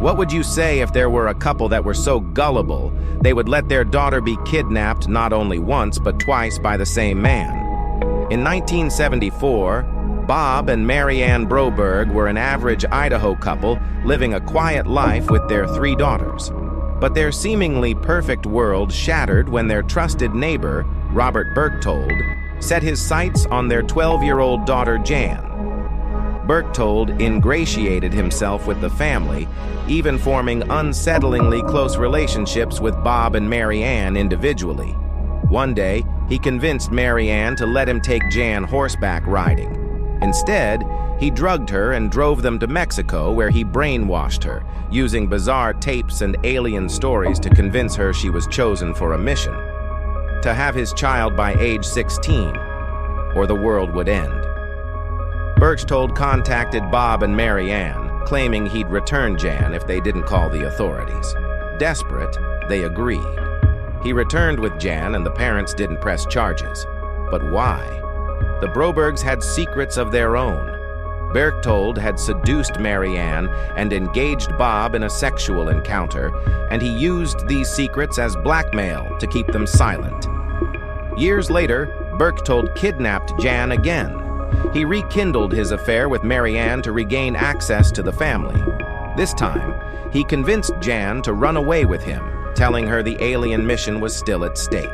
What would you say if there were a couple that were so gullible they would let their daughter be kidnapped not only once but twice by the same man? In 1974, Bob and Mary Ann Broberg were an average Idaho couple living a quiet life with their 3 daughters. But their seemingly perfect world shattered when their trusted neighbor, Robert Berchtold, set his sights on their 12-year-old daughter Jan. Berchtold ingratiated himself with the family, even forming unsettlingly close relationships with Bob and Mary Ann individually. One day, he convinced Mary Ann to let him take Jan horseback riding. Instead, he drugged her and drove them to Mexico, where he brainwashed her, using bizarre tapes and alien stories to convince her she was chosen for a mission. To have his child by age 16, or the world would end. Berchtold contacted Bob and Mary Ann, claiming he'd return Jan if they didn't call the authorities. Desperate, they agreed. He returned with Jan and the parents didn't press charges. But why? The Brobergs had secrets of their own. Berchtold had seduced Mary Ann and engaged Bob in a sexual encounter, and he used these secrets as blackmail to keep them silent. Years later, Berchtold kidnapped Jan again. He rekindled his affair with Mary Ann to regain access to the family. This time, he convinced Jan to run away with him, telling her the alien mission was still at stake.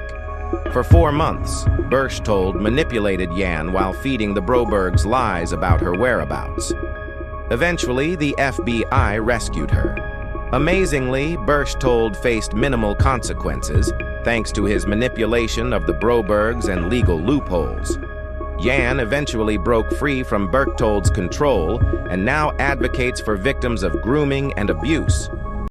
For 4 months, Berchtold manipulated Jan while feeding the Brobergs lies about her whereabouts. Eventually, the FBI rescued her. Amazingly, Berchtold faced minimal consequences, thanks to his manipulation of the Brobergs and legal loopholes. Jan eventually broke free from Berchtold's control and now advocates for victims of grooming and abuse,